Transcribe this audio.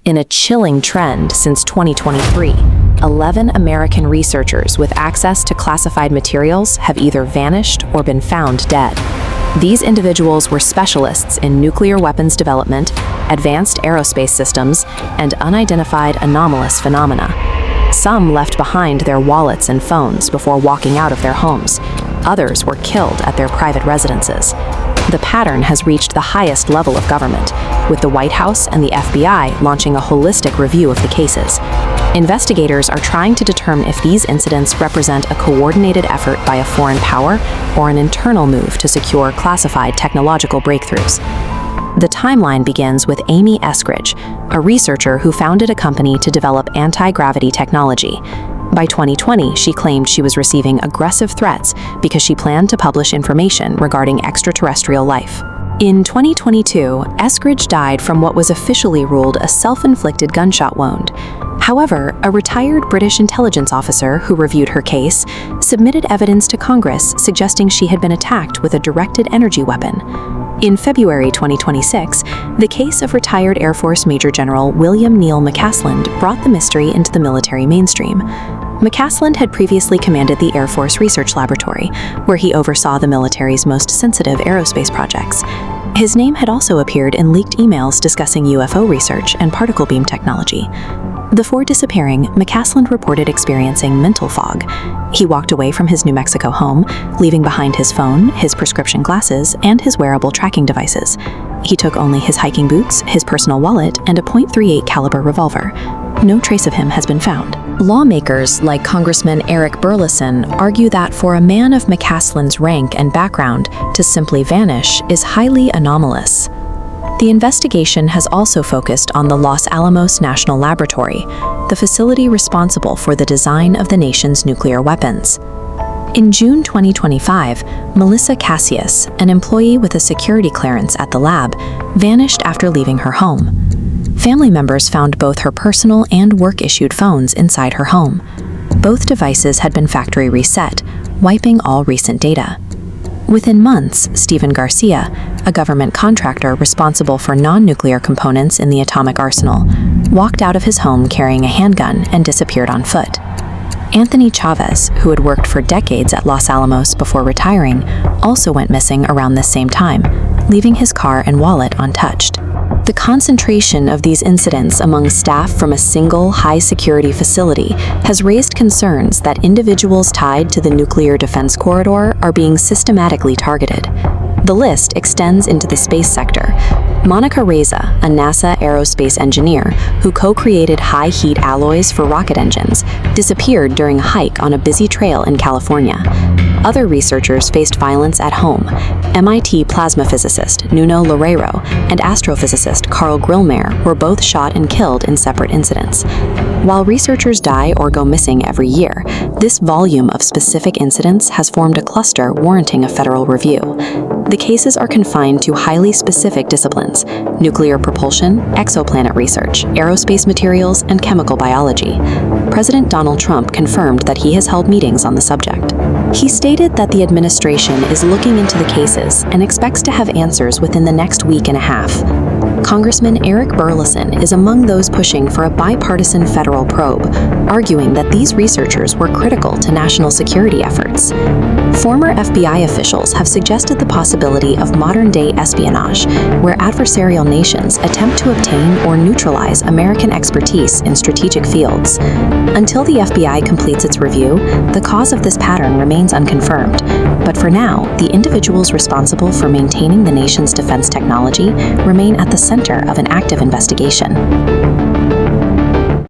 In a chilling trend since 2023, 11 American researchers with access to classified materials have either vanished or been found dead. These individuals were specialists in nuclear weapons development, advanced aerospace systems, and unidentified anomalous phenomena. Some left behind their wallets and phones before walking out of their homes. Others were killed at their private residences. The pattern has reached the highest level of government, with the White House and the FBI launching a holistic review of the cases. Investigators are trying to determine if these incidents represent a coordinated effort by a foreign power or an internal move to secure classified technological breakthroughs. The timeline begins with Amy Eskridge, a researcher who founded a company to develop anti-gravity technology. By 2020, she claimed she was receiving aggressive threats because she planned to publish information regarding extraterrestrial life. In 2022, Eskridge died from what was officially ruled a self-inflicted gunshot wound. However, a retired British intelligence officer who reviewed her case submitted evidence to Congress suggesting she had been attacked with a directed energy weapon. In February 2026, the case of retired Air Force Major General William Neal McCasland brought the mystery into the military mainstream. McCasland had previously commanded the Air Force Research Laboratory, where he oversaw the military's most sensitive aerospace projects. His name had also appeared in leaked emails discussing UFO research and particle beam technology. Before disappearing, McCasland reported experiencing mental fog. He walked away from his New Mexico home, leaving behind his phone, his prescription glasses, and his wearable tracking devices. He took only his hiking boots, his personal wallet, and a .38 caliber revolver. No trace of him has been found. Lawmakers like Congressman Eric Burleson argue that for a man of McCasland's rank and background to simply vanish is highly anomalous. The investigation has also focused on the Los Alamos National Laboratory, the facility responsible for the design of the nation's nuclear weapons. In June 2025, Melissa Cassius, an employee with a security clearance at the lab, vanished after leaving her home. Family members found both her personal and work-issued phones inside her home. Both devices had been factory reset, wiping all recent data. Within months, Stephen Garcia, a government contractor responsible for non-nuclear components in the atomic arsenal, walked out of his home carrying a handgun and disappeared on foot. Anthony Chavez, who had worked for decades at Los Alamos before retiring, also went missing around this same time, leaving his car and wallet untouched. The concentration of these incidents among staff from a single high-security facility has raised concerns that individuals tied to the nuclear defense corridor are being systematically targeted. The list extends into the space sector. Monica Reza, a NASA aerospace engineer who co-created high-heat alloys for rocket engines, disappeared during a hike on a busy trail in California. Other researchers faced violence at home. MIT plasma physicist Nuno Loureiro and astrophysicist Carl Grillmeyer were both shot and killed in separate incidents. While researchers die or go missing every year, this volume of specific incidents has formed a cluster warranting a federal review. The cases are confined to highly specific disciplines: nuclear propulsion, exoplanet research, aerospace materials, and chemical biology. President Donald Trump confirmed that he has held meetings on the subject. He stated that the administration is looking into the cases and expects to have answers within the next week and a half. Congressman Eric Burleson is among those pushing for a bipartisan federal probe, arguing that these researchers were critical to national security efforts. Former FBI officials have suggested the possibility of modern-day espionage, where adversarial nations attempt to obtain or neutralize American expertise in strategic fields. Until the FBI completes its review, the cause of this pattern remains unconfirmed. But for now, the individuals responsible for maintaining the nation's defense technology remain at the center of an active investigation.